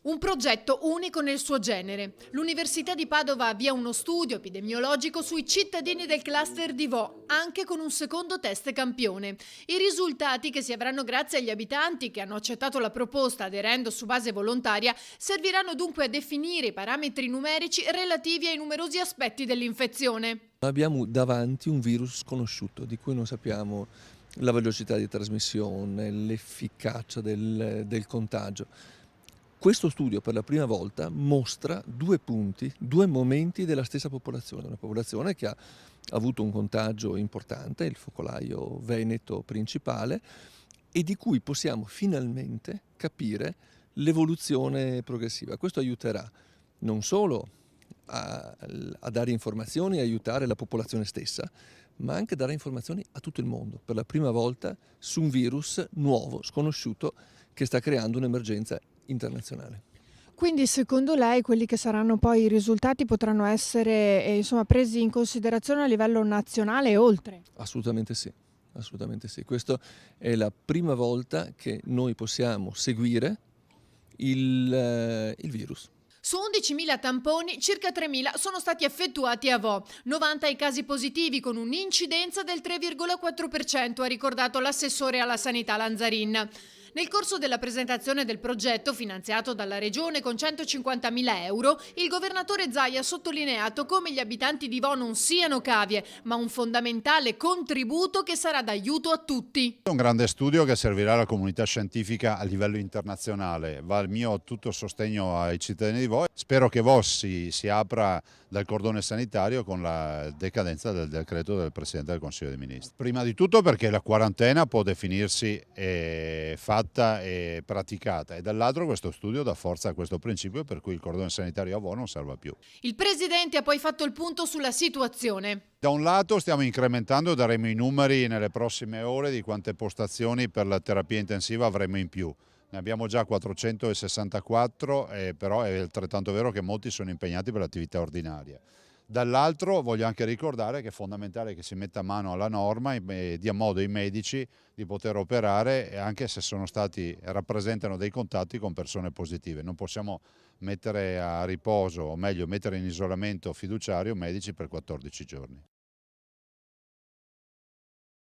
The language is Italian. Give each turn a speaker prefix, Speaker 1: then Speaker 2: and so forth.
Speaker 1: Un progetto unico nel suo genere. L'Università di Padova avvia uno studio epidemiologico sui cittadini del cluster di Vo, anche con un secondo test campione. I risultati, che si avranno grazie agli abitanti che hanno accettato la proposta aderendo su base volontaria, serviranno dunque a definire i parametri numerici relativi ai numerosi aspetti dell'infezione.
Speaker 2: Abbiamo davanti un virus sconosciuto di cui non sappiamo la velocità di trasmissione, l'efficacia del contagio. Questo studio per la prima volta mostra due punti, due momenti della stessa popolazione, una popolazione che ha avuto un contagio importante, il focolaio veneto principale, e di cui possiamo finalmente capire l'evoluzione progressiva. Questo aiuterà non solo a dare informazioni e aiutare la popolazione stessa, ma anche dare informazioni a tutto il mondo, per la prima volta su un virus nuovo, sconosciuto, che sta creando un'emergenza internazionale.
Speaker 3: Quindi secondo lei quelli che saranno poi i risultati potranno essere presi in considerazione a livello nazionale e oltre?
Speaker 2: Assolutamente sì, assolutamente sì. Questa è la prima volta che noi possiamo seguire il virus.
Speaker 1: Su 11.000 tamponi, circa 3.000 sono stati effettuati a Vo. 90 i casi positivi con un'incidenza del 3,4%, ha ricordato l'assessore alla sanità Lanzarin. Nel corso della presentazione del progetto, finanziato dalla Regione con 150.000 euro, il governatore Zaia ha sottolineato come gli abitanti di Vo non siano cavie, ma un fondamentale contributo che sarà d'aiuto a tutti.
Speaker 4: È un grande studio che servirà alla comunità scientifica a livello internazionale. Va il mio tutto sostegno ai cittadini di Vo. Spero che Vo si apra dal cordone sanitario con la decadenza del decreto del Presidente del Consiglio dei Ministri. Prima di tutto perché la quarantena può definirsi fatta e praticata, e dall'altro questo studio dà forza a questo principio per cui il cordone sanitario a Vo non serve più.
Speaker 1: Il Presidente ha poi fatto il punto sulla situazione.
Speaker 4: Da un lato stiamo incrementando, daremo i numeri nelle prossime ore di quante postazioni per la terapia intensiva avremo in più. Ne abbiamo già 464, però è altrettanto vero che molti sono impegnati per l'attività ordinaria. Dall'altro voglio anche ricordare che è fondamentale che si metta mano alla norma e dia modo ai medici di poter operare anche se rappresentano dei contatti con persone positive. Non possiamo mettere a riposo, o meglio mettere in isolamento fiduciario medici per 14 giorni.